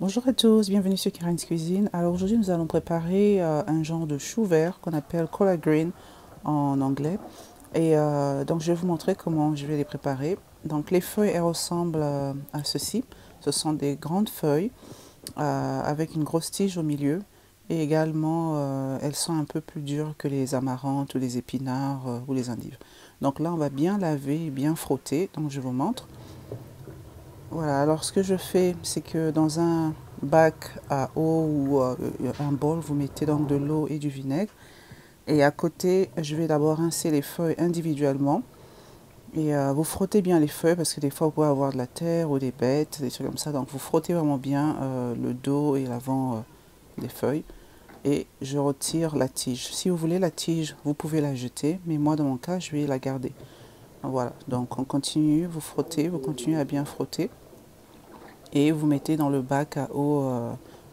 Bonjour à tous, bienvenue sur Karen's Cuisine. Alors aujourd'hui nous allons préparer un genre de chou vert qu'on appelle collard green en anglais. Et donc je vais vous montrer comment je vais les préparer. Donc les feuilles elles ressemblent à ceci. Ce sont des grandes feuilles avec une grosse tige au milieu. Et également elles sont un peu plus dures que les amarantes ou les épinards ou les endives. Donc là on va bien laver et bien frotter. Donc je vous montre. Voilà, alors ce que je fais, c'est que dans un bac à eau ou un bol, vous mettez donc de l'eau et du vinaigre. Et à côté, je vais d'abord rincer les feuilles individuellement. Et vous frottez bien les feuilles parce que des fois, vous pouvez avoir de la terre ou des bêtes, des trucs comme ça. Donc vous frottez vraiment bien le dos et l'avant des feuilles. Et je retire la tige. Si vous voulez la tige, vous pouvez la jeter. Mais moi, dans mon cas, je vais la garder. Voilà, donc on continue, vous frottez, vous continuez à bien frotter. Et vous mettez dans le bac à eau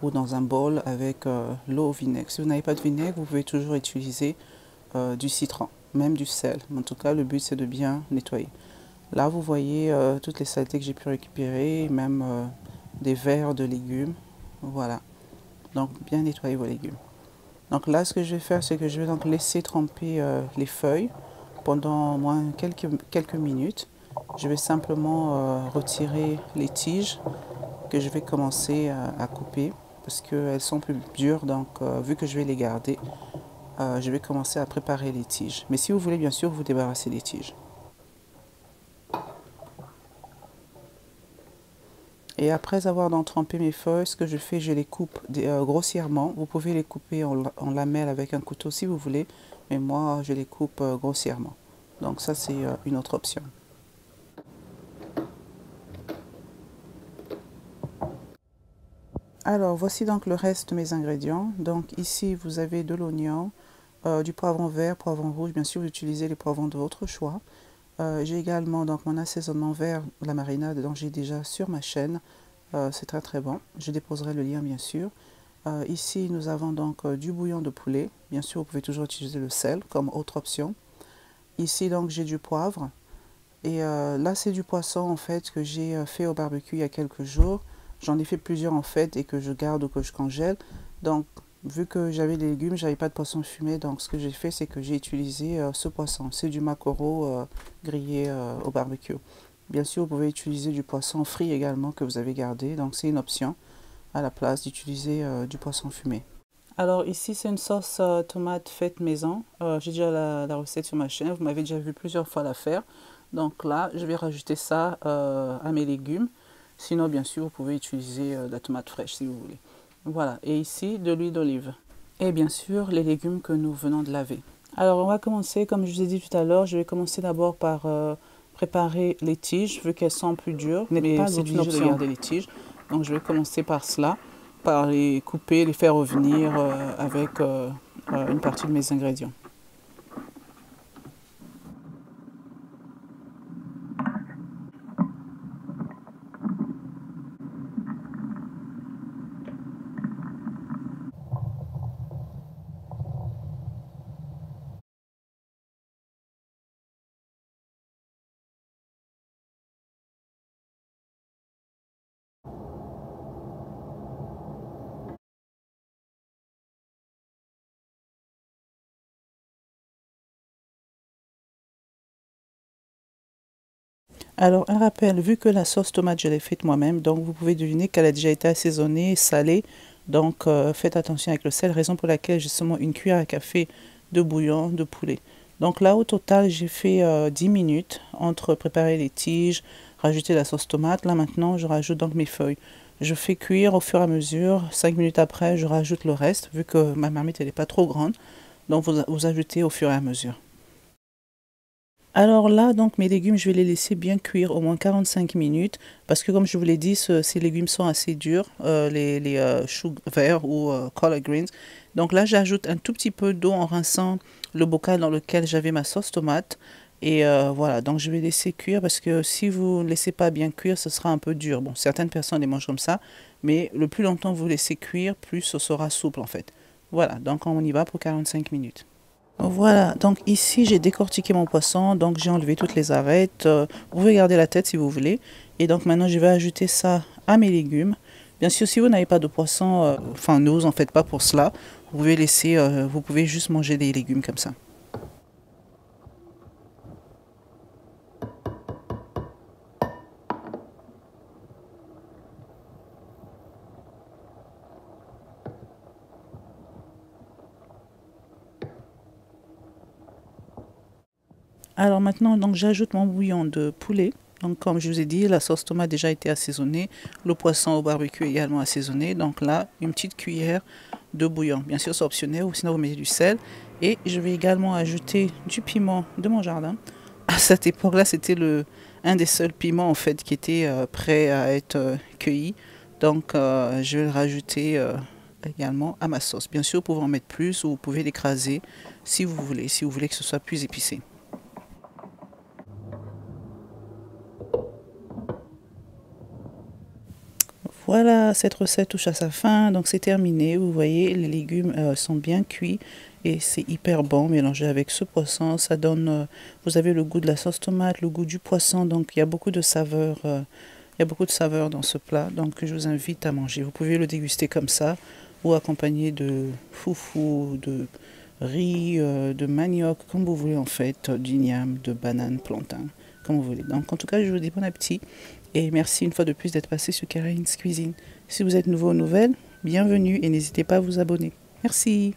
ou dans un bol avec l'eau au vinaigre. Si vous n'avez pas de vinaigre, vous pouvez toujours utiliser du citron, même du sel. En tout cas, le but c'est de bien nettoyer. Là, vous voyez toutes les saletés que j'ai pu récupérer, même des verres de légumes. Voilà, donc bien nettoyer vos légumes. Donc là, ce que je vais faire, c'est que je vais donc laisser tremper les feuilles pendant au moins quelques minutes. Je vais simplement retirer les tiges que je vais commencer à couper parce qu'elles sont plus dures, donc vu que je vais les garder, je vais commencer à préparer les tiges. Mais si vous voulez, bien sûr, vous débarrasser des tiges. Et après avoir donc trempé mes feuilles, ce que je fais, je les coupe grossièrement. Vous pouvez les couper en lamelles avec un couteau si vous voulez, mais moi, je les coupe grossièrement. Donc ça, c'est une autre option. Alors, voici donc le reste de mes ingrédients. Donc ici, vous avez de l'oignon, du poivron vert, poivron rouge. Bien sûr, vous utilisez les poivrons de votre choix. J'ai également donc mon assaisonnement vert, la marinade, dont j'ai déjà sur ma chaîne. C'est très très bon. Je déposerai le lien bien sûr. Ici, nous avons donc du bouillon de poulet. Bien sûr, vous pouvez toujours utiliser le sel comme autre option. Ici, donc, j'ai du poivre. Et là, c'est du poisson en fait que j'ai fait au barbecue il y a quelques jours. J'en ai fait plusieurs en fait et que je garde ou que je congèle. Donc, vu que j'avais des légumes, j'avais pas de poisson fumé. Donc, ce que j'ai fait, c'est que j'ai utilisé ce poisson. C'est du maquereau grillé au barbecue. Bien sûr, vous pouvez utiliser du poisson frit également que vous avez gardé. Donc, c'est une option à la place d'utiliser du poisson fumé. Alors ici, c'est une sauce tomate faite maison. J'ai déjà la recette sur ma chaîne. Vous m'avez déjà vu plusieurs fois la faire. Donc là, je vais rajouter ça à mes légumes. Sinon, bien sûr, vous pouvez utiliser de la tomate fraîche si vous voulez. Voilà. Et ici, de l'huile d'olive. Et bien sûr, les légumes que nous venons de laver. Alors, on va commencer, comme je vous ai dit tout à l'heure, je vais commencer d'abord par préparer les tiges, vu qu'elles sont plus dures. Mais c'est une option de garder les tiges. Donc, je vais commencer par cela, par les couper, les faire revenir avec une partie de mes ingrédients. Alors, un rappel, vu que la sauce tomate, je l'ai faite moi-même, donc vous pouvez deviner qu'elle a déjà été assaisonnée, salée. Donc, faites attention avec le sel, raison pour laquelle j'ai seulement une cuillère à café de bouillon de poulet. Donc là, au total, j'ai fait 10 minutes entre préparer les tiges, rajouter la sauce tomate. Là, maintenant, je rajoute donc mes feuilles. Je fais cuire au fur et à mesure. 5 minutes après, je rajoute le reste, vu que ma marmite, elle n'est pas trop grande. Donc, vous ajoutez au fur et à mesure. Alors là, donc mes légumes, je vais les laisser bien cuire au moins 45 minutes parce que comme je vous l'ai dit, ces légumes sont assez durs, les choux verts ou collard greens. Donc là, j'ajoute un tout petit peu d'eau en rinçant le bocal dans lequel j'avais ma sauce tomate. Et voilà, donc je vais laisser cuire parce que si vous ne laissez pas bien cuire, ce sera un peu dur. Bon, certaines personnes les mangent comme ça, mais le plus longtemps vous laissez cuire, plus ce sera souple en fait. Voilà, donc on y va pour 45 minutes. Voilà, donc ici j'ai décortiqué mon poisson, donc j'ai enlevé toutes les arêtes. Vous pouvez garder la tête si vous voulez. Et donc maintenant je vais ajouter ça à mes légumes. Bien sûr, si vous n'avez pas de poisson, enfin ne vous en faites pas pour cela. Vous pouvez laisser, vous pouvez juste manger des légumes comme ça. Alors maintenant, donc j'ajoute mon bouillon de poulet. Donc comme je vous ai dit, la sauce tomate a déjà été assaisonnée, le poisson au barbecue également assaisonné. Donc là, une petite cuillère de bouillon. Bien sûr, c'est optionnel ou sinon vous mettez du sel. Et je vais également ajouter du piment de mon jardin. À cette époque-là, c'était un des seuls piments en fait qui était prêt à être cueilli. Donc je vais le rajouter également à ma sauce. Bien sûr, vous pouvez en mettre plus ou vous pouvez l'écraser si vous voulez que ce soit plus épicé. Voilà, cette recette touche à sa fin, donc c'est terminé. Vous voyez, les légumes sont bien cuits et c'est hyper bon mélangé avec ce poisson. Ça donne, vous avez le goût de la sauce tomate, le goût du poisson, donc il y a beaucoup de saveurs. Il y a beaucoup de saveurs dans ce plat, donc je vous invite à manger. Vous pouvez le déguster comme ça ou accompagné de foufou, de riz, de manioc, comme vous voulez en fait, d'igname, de banane, plantain, comme vous voulez. Donc en tout cas, je vous dis bon appétit et merci une fois de plus d'être passé sur Karen's Cuisine. Si vous êtes nouveau ou nouvelle, bienvenue et n'hésitez pas à vous abonner. Merci.